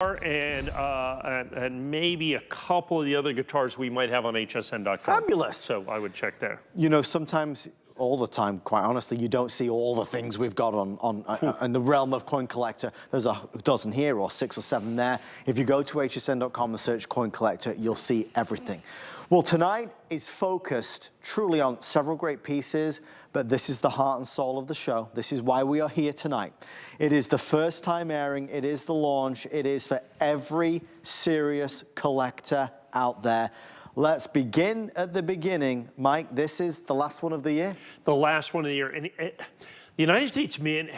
and maybe a couple of the other guitars we might have on hsn.com. Fabulous. So I would check there. You know, sometimes, all the time, quite honestly, you don't see all the things we've got in the realm of coin collector. There's a dozen here or 6 or 7 there. If you go to hsn.com and search coin collector, you'll see everything. Well, tonight is focused truly on several great pieces, but this is the heart and soul of the show. This is why we are here tonight. It is the first time airing. It is the launch. It is for every serious collector out there. Let's begin at the beginning. Mike, this is the last one of the year? The last one of the year. And the United States Mint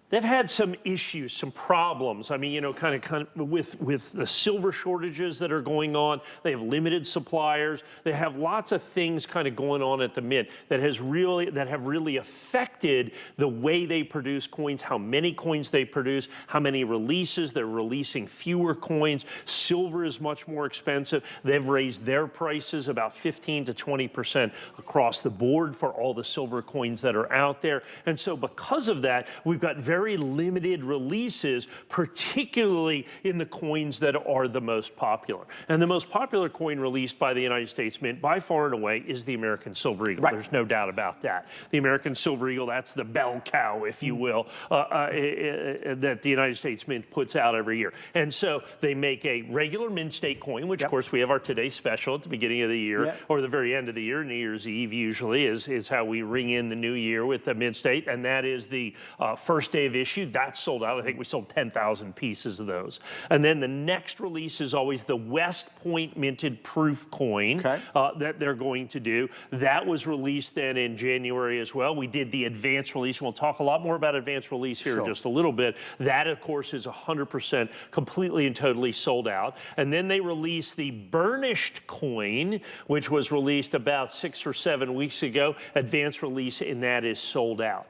they've had some issues, some problems. I mean, you know, kind of with the silver shortages that are going on. They have limited suppliers. They have lots of things kind of going on at the Mint that have really affected the way they produce coins, how many coins they produce, how many releases. They're releasing fewer coins. Silver is much more expensive. They've raised their prices about 15 to 20% across the board for all the silver coins that are out there. And so because of that, we've got very limited releases, particularly in the coins that are the most popular. And the most popular coin released by the United States Mint by far and away is the American Silver Eagle. Right. There's no doubt about that. The American Silver Eagle, that's the bell cow, if you will, that the United States Mint puts out every year. And so they make a regular Mint State coin, which of course we have our Today Special at the beginning of the year, or the very end of the year. New Year's Eve usually is how we ring in the new year with the Mint State, and that is the first day of issue. That's sold out. I think we sold 10,000 pieces of those. And then the next release is always the West Point minted proof coin that they're going to do. That was released then in January as well. We did the advanced release, and we'll talk a lot more about advanced release here in just a little bit. That, of course, is 100% completely and totally sold out. And then they released the burnished coin, which was released about 6 or 7 weeks ago. Advanced release in that is sold out.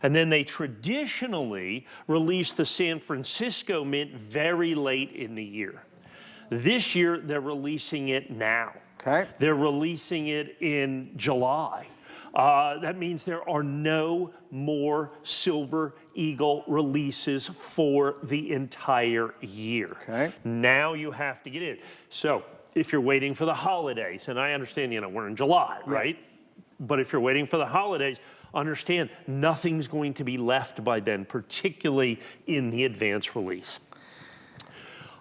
And then they traditionally release the San Francisco Mint very late in the year. This year, they're releasing it now. They're releasing it in July. That means there are no more Silver Eagle releases for the entire year. Now you have to get in. So if you're waiting for the holidays, and I understand, you know, we're in July, right? But if you're waiting for the holidays, understand nothing's going to be left by then, particularly in the advanced release.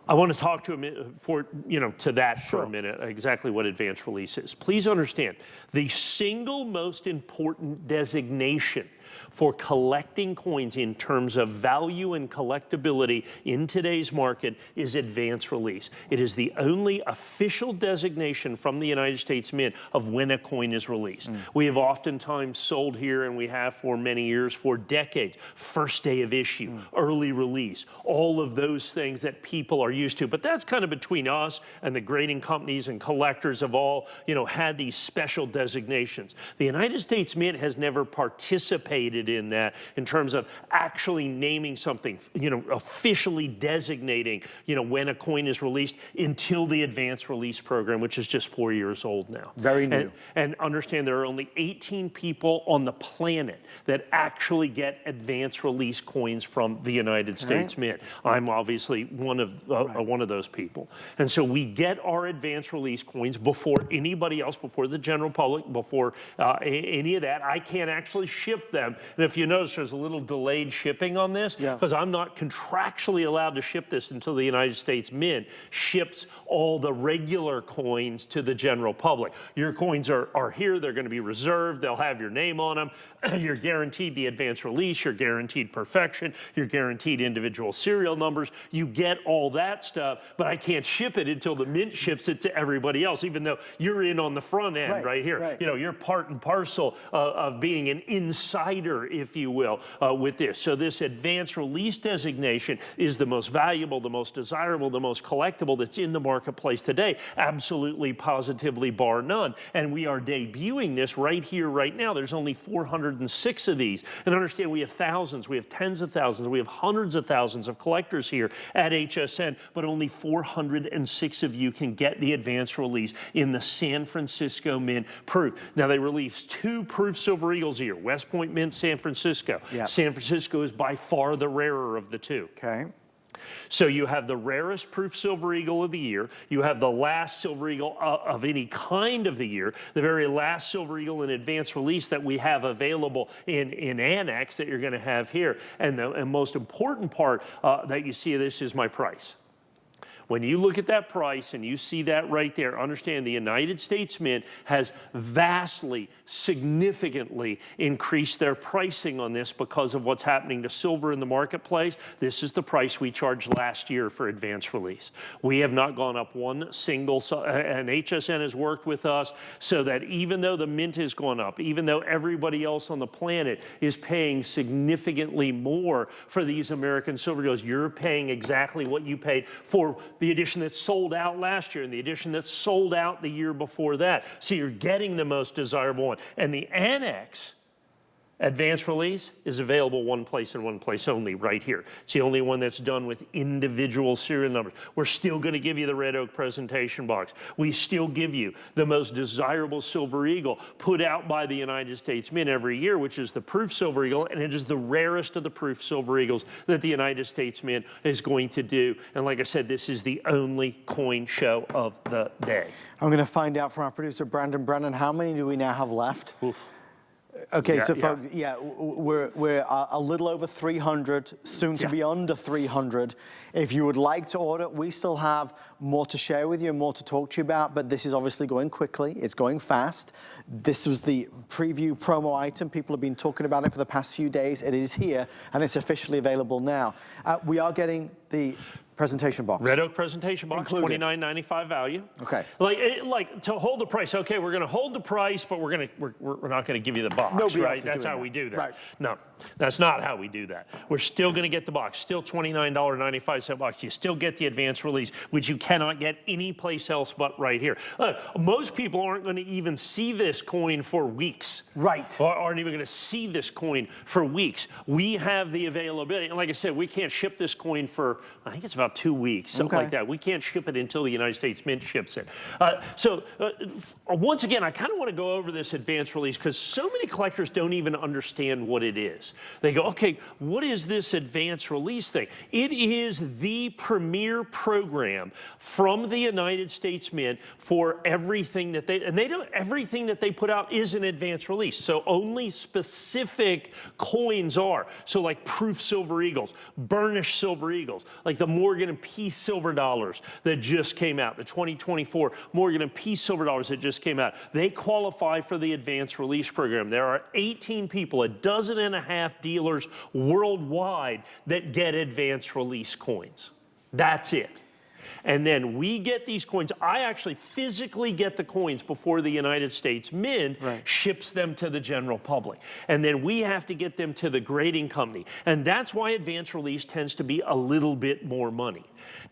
I want to talk to that for a minute, exactly what advanced release is. Please understand, the single most important designation for collecting coins in terms of value and collectability in today's market is advanced release. It is the only official designation from the United States Mint of when a coin is released. We have oftentimes sold here, and we have for many years, for decades, first day of issue, early release, all of those things that people are used to. But that's kind of between us and the grading companies and collectors have all, you know, had these special designations. The United States Mint has never participated in that in terms of actually naming something, you know, officially designating, you know, when a coin is released until the advanced release program, which is just 4 years old now. Very new. And understand there are only 18 people on the planet that actually get advanced release coins from the United States Mint. I'm obviously one of those people. And so we get our advanced release coins before anybody else, before the general public, before any of that. I can't actually ship them. And if you notice, there's a little delayed shipping on this because I'm not contractually allowed to ship this until the United States Mint ships all the regular coins to the general public. Your coins are here. They're going to be reserved. They'll have your name on them. You're guaranteed the advanced release. You're guaranteed perfection. You're guaranteed individual serial numbers. You get all that stuff, but I can't ship it until the Mint ships it to everybody else, even though you're in on the front end right here. You know, you're part and parcel of being an insider, if you will, with this. So this advanced release designation is the most valuable, the most desirable, the most collectible that's in the marketplace today, absolutely, positively, bar none. And we are debuting this right here, right now. There's only 406 of these. And understand, we have thousands, we have tens of thousands, we have hundreds of thousands of collectors here at HSN, but only 406 of you can get the advanced release in the San Francisco Mint proof. Now, they released 2 proof Silver Eagles a year, West Point Mint, San Francisco. San Francisco is by far the rarer of the 2. So you have the rarest proof silver eagle of the year. You have the last silver eagle of any kind of the year, the very last silver eagle in advanced release that we have available in ANACS that you're going to have here. And the most important part that you see of this is my price. When you look at that price and you see that right there, understand the United States Mint has vastly, significantly increased their pricing on this because of what's happening to silver in the marketplace. This is the price we charged last year for advanced release. We have not gone up one single, and HSN has worked with us so that even though the Mint has gone up, even though everybody else on the planet is paying significantly more for these American silver eagles, you're paying exactly what you paid for the edition that sold out last year and the edition that sold out the year before that. So you're getting the most desirable one. And the ANACS advanced release is available one place and one place only, right here. It's the only one that's done with individual serial numbers. We're still going to give you the red oak presentation box. We still give you the most desirable silver eagle put out by the United States Mint every year, which is the proof silver eagle, and it is the rarest of the proof silver eagles that the United States Mint is going to do. And like I said, this is the only coin show of the day. I'm going to find out from our producer, Brandon Brennan, how many do we now have left? Oof. Okay, so folks, we're a little over 300, soon to be under 300. If you would like to order, we still have more to share with you and more to talk to you about, but this is obviously going quickly. It's going fast. This was the preview promo item. People have been talking about it for the past few days. It is here, and it's officially available now. We are getting the presentation box. Red oak presentation box, $29.95 value. Okay. Like to hold the price. Okay, we're going to hold the price, but we're not going to give you the box. Nobody right? else is That's doing how that. we do that. Right. No, that's not how we do that. We're still going to get the box. Still $29.95 box. You still get the advanced release, which you cannot get anyplace else but right here. Most people aren't going to even see this coin for weeks. Right. Or aren't even going to see this coin for weeks. We have the availability, and like I said, we can't ship this coin for, I think it's about 2 weeks, something like that. We can't ship it until the United States Mint ships it. Once again, I kind of want to go over this advanced release because so many collectors don't even understand what it is. They go, okay, what is this advanced release thing? It is the premier program from the United States Mint for everything that everything that they put out is an advanced release. So only specific coins are. So like proof silver eagles, burnished silver eagles, like the Morgan and Peace silver dollars that just came out, the 2024 Morgan and Peace silver dollars that just came out. They qualify for the advanced release program. There are 18 people, 12.5 dealers worldwide that get advanced release coins. That's it. And then we get these coins. I actually physically get the coins before the United States Mint ships them to the general public. And then we have to get them to the grading company. And that's why advanced release tends to be a little bit more money.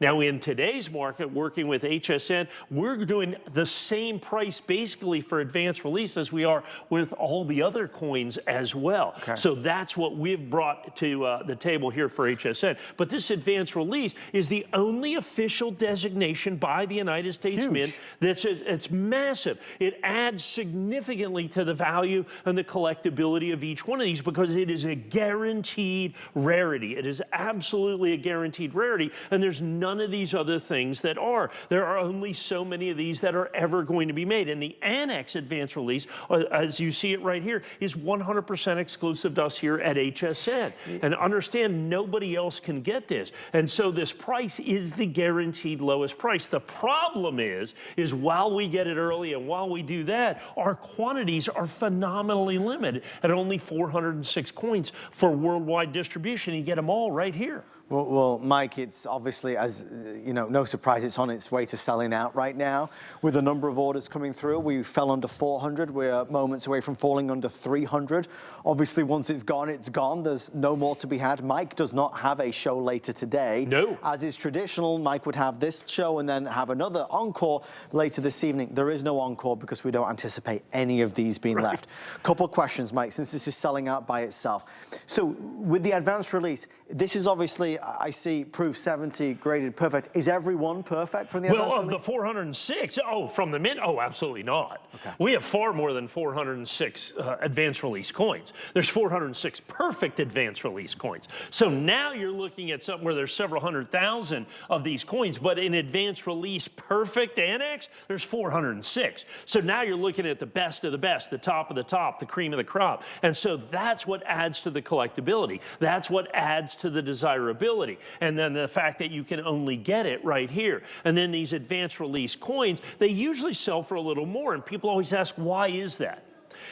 Now, in today's market, working with HSN, we're doing the same price basically for advanced release as we are with all the other coins as well. Okay. So that's what we've brought to the table here for HSN. But this advanced release is the only official designation by the United States Mint it's massive. It adds significantly to the value and the collectability of each one of these because it is a guaranteed rarity. It is absolutely a guaranteed rarity, and there's none of these other things that are. There are only so many of these that are ever going to be made. And the ANACS advanced release, as you see it right here, is 100% exclusive to us here at HSN. And understand, nobody else can get this. And so this price is the guaranteed lowest price. The problem is while we get it early and while we do that, our quantities are phenomenally limited at only 406 coins for worldwide distribution. You get them all right here. Well, Mike, it's obviously, as you know, no surprise, it's on its way to selling out right now. With a number of orders coming through, we fell under 400. We're moments away from falling under 300. Obviously, once it's gone, it's gone. There's no more to be had. Mike does not have a show later today. No. As is traditional, Mike would have this show and then have another encore later this evening. There is no encore because we don't anticipate any of these being left. Couple of questions, Mike, since this is selling out by itself. So with the advanced release, this is obviously I see proof 70 graded perfect. Is every one perfect from the Well, advanced of the release? 406, from the mint, absolutely not. Okay. We have far more than 406 advanced release coins. There's 406 perfect advanced release coins. So now you're looking at something where there's several 100,000 of these coins, but in advanced release perfect ANACS, there's 406. So now you're looking at the best of the best, the top of the top, the cream of the crop. And so that's what adds to the collectability. That's what adds to the desirability. And then the fact that you can only get it right here. And then these advanced release coins, they usually sell for a little more. And people always ask, why is that?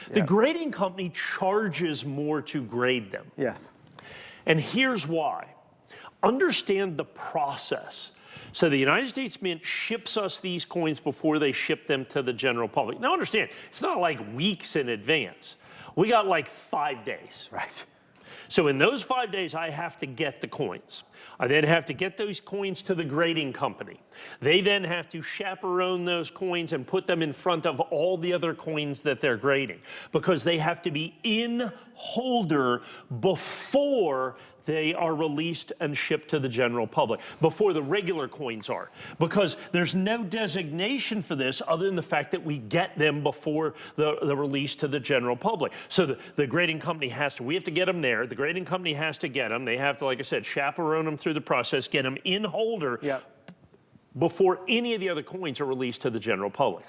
Yeah. The grading company charges more to grade them. Yes. And here's why. Understand the process. So the United States Mint ships us these coins before they ship them to the general public. Now understand, it's not like weeks in advance. We got like 5 days. Right. So in those 5 days, I have to get the coins. I then have to get those coins to the grading company. They then have to chaperone those coins and put them in front of all the other coins that they're grading, because they have to be in holder before they are released and shipped to the general public, before the regular coins are. Because there's no designation for this other than the fact that we get them before the release to the general public. So the grading company we have to get them there. The grading company has to get them. They have to, like I said, chaperone them through the process, get them in holder before any of the other coins are released to the general public.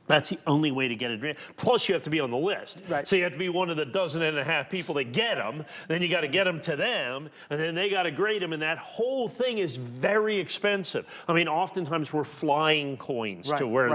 That's the only way to get it. Plus, you have to be on the list. Right. So you have to be one of the 12.5 people that get them. Then you got to get them to them, and then they got to grade them, and that whole thing is very expensive. I memean, oftentimes we're flying coins to where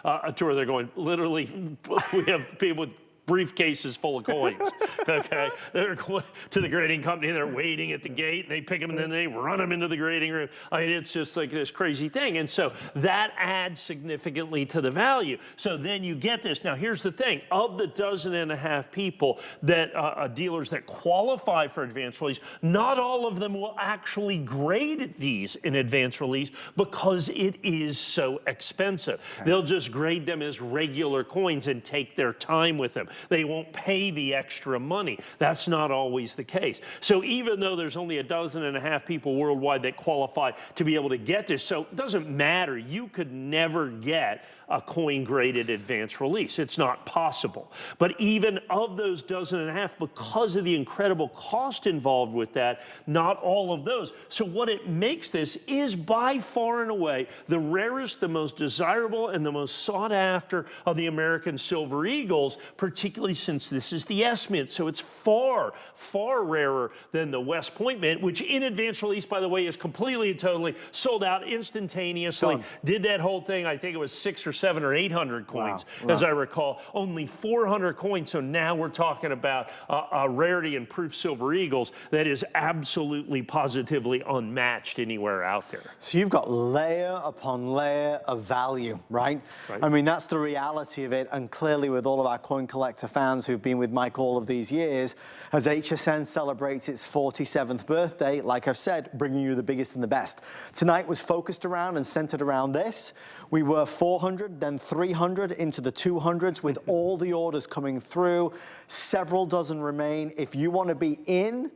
they're going. Literally, we have people with briefcases full of coins, okay? They're going to the grading company, and they're waiting at the gate, and they pick them, and then they run them into the grading room. I mean, it's just like this crazy thing. And so that adds significantly to the value. So then you get this. Now, here's the thing. Of the 12.5 people that, dealers that qualify for advanced release, not all of them will actually grade these in advanced release because it is so expensive. Okay. They'll just grade them as regular coins and take their time with them. They won't pay the extra money. That's not always the case. So even though there's only 12.5 people worldwide that qualify to be able to get this, so it doesn't matter. You could never get a coin graded advanced release. It's not possible. But even of those 12.5, because of the incredible cost involved with that, not all of those. So what it makes this is by far and away the rarest, the most desirable, and the most sought after of the American Silver Eagles, particularly since this is the SMint. So it's far, far rarer than the West Point Mint, which in advanced release, by the way, is completely and totally sold out instantaneously. Did that whole thing, I think it was 600 or 700 or 800 coins, as I recall. Only 400 coins, so now we're talking about a rarity in proof Silver Eagles that is absolutely, positively unmatched anywhere out there. So you've got layer upon layer of value, right? I mean, that's the reality of it, and clearly with all of our coin collector fans who've been with Mike all of these years, as HSN celebrates its 47th birthday, like I've said, bringing you the biggest and the best. Tonight was focused around and centered around this. We were 400, then 300 into the 200s with all the orders coming through. Several dozen remain. If you want to be in,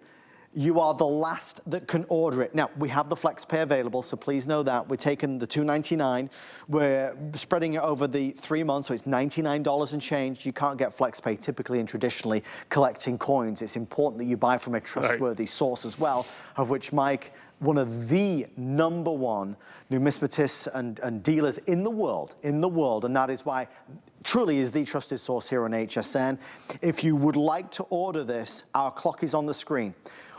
you are the last that can order it. Now, we have the FlexPay available, so please know that. We're taking the $299. We're spreading it over the 3 months, so it's $99 and change. You can't get FlexPay typically and traditionally collecting coins. It's important that you buy from a trustworthy source as well, of which Mike, one of the #1 numismatists and dealers in the world, and that is why truly is the trusted source here on HSN. If you would like to order this, our clock is on the screen.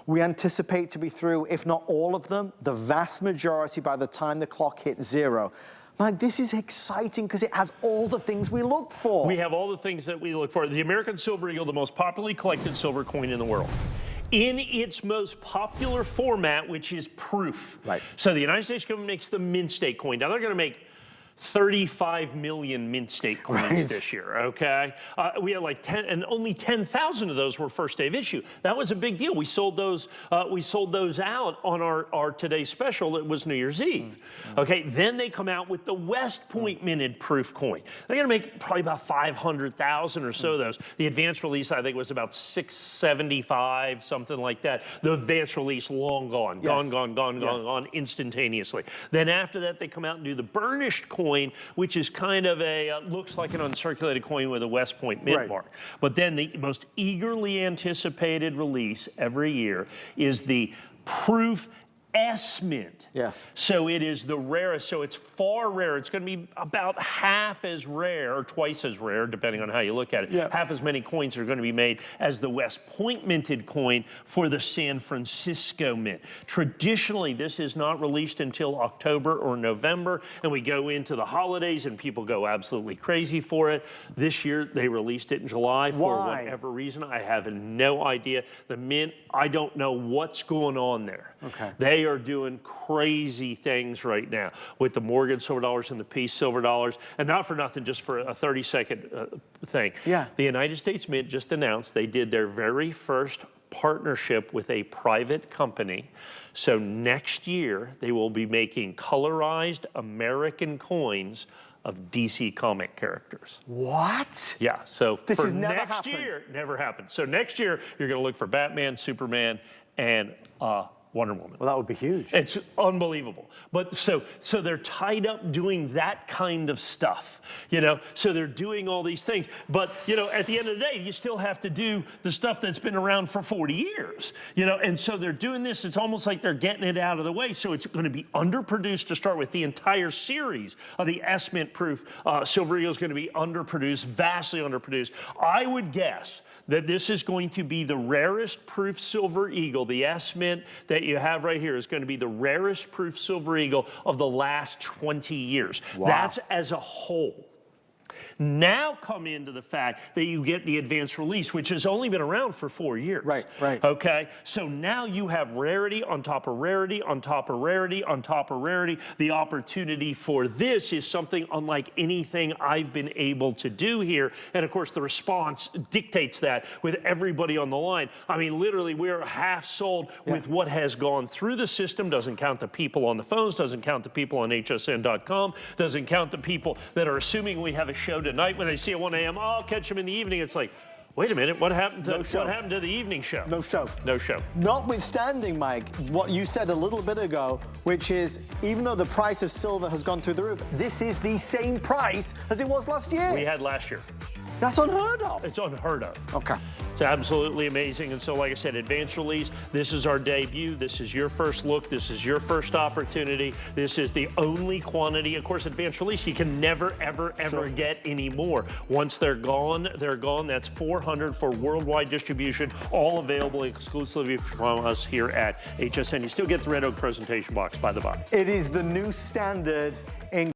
We anticipate to be through, if not all of them, the vast majority by the time the clock hits 0. Mike, this is exciting because it has all the things we look for. We have all the things that we look for. The American Silver Eagle, the most popularly collected silver coin in the world, in its most popular format, which is proof. Right. So the United States government makes the mint state coin. Now they're going to make 35 million mint state coins this year, okay? We had like 10, and only 10,000 of those were first day of issue. That was a big deal. We sold those out on our today's special. It was New Year's Eve. Okay, then they come out with the West Point minted proof coin. They're gonna make probably about 500,000 or so of those. The advanced release, I think, was about 675, something like that. The advanced release, long gone, gone instantaneously. Then after that, they come out and do the burnished coin, which is kind of a, looks like an uncirculated coin with a West Point mint mark. But then the most eagerly anticipated release every year is the proof SMint. Yes. So it is the rarest, so it's far rarer. It's going to be about half as rare, or twice as rare, depending on how you look at it. Half as many coins are going to be made as the West Point minted coin for the San Francisco Mint. Traditionally, this is not released until October or November, and we go into the holidays and people go absolutely crazy for it. This year, they released it in July for whatever reason. I have no idea. The Mint, I don't know what's going on there. Okay. They are doing crazy things right now with the Morgan silver dollars and the Peace silver dollars, and not for nothing, just for a 30-second thing. Yeah. The United States Mint just announced they did their very first partnership with a private company. So next year, they will be making colorized American coins of DC comic characters. What? Yeah, so this for has never next happened. year, never happened. So next year, you're gonna look for Batman, Superman, and Wonder Woman. Well, that would be huge. It's unbelievable. But so they're tied up doing that kind of stuff, you know? So they're doing all these things. But, you know, at the end of the day, you still have to do the stuff that's been around for 40 years, you know? And so they're doing this. It's almost like they're getting it out of the way. So it's going to be underproduced to start with. The entire series of the SMint proof Silver Eagle is going to be underproduced, vastly underproduced. I would guess that this is going to be the rarest proof Silver Eagle, the SMint that you have right here is going to be the rarest proof Silver Eagle of the last 20 years. Wow. That's as a whole. Now come into the fact that you get the advanced release, which has only been around for 4 years. Right. Okay, so now you have rarity on top of rarity on top of rarity on top of rarity. The opportunity for this is something unlike anything I've been able to do here. And of course, the response dictates that with everybody on the line. I mean, literally, we're half sold with what has gone through the system. Doesn't count the people on the phones, doesn't count the people on hsn.com, doesn't count the people that are assuming we have a show tonight when they see at 1 a.m., oh, I'll catch them in the evening. It's like, wait a minute, what happened to the evening show? No show. No show. Notwithstanding, Mike, what you said a little bit ago, which is even though the price of silver has gone through the roof, this is the same price as it was last year. We had last year. That's unheard of. It's unheard of. Okay. It's absolutely amazing. And so, like I said, advanced release, this is our debut. This is your first look. This is your first opportunity. This is the only quantity. Of course, advanced release, you can never, ever, ever get any more. Once they're gone, they're gone. That's 400 for worldwide distribution, all available exclusively from us here at HSN. You still get the Red Oak presentation box, by the by. It is the new standard in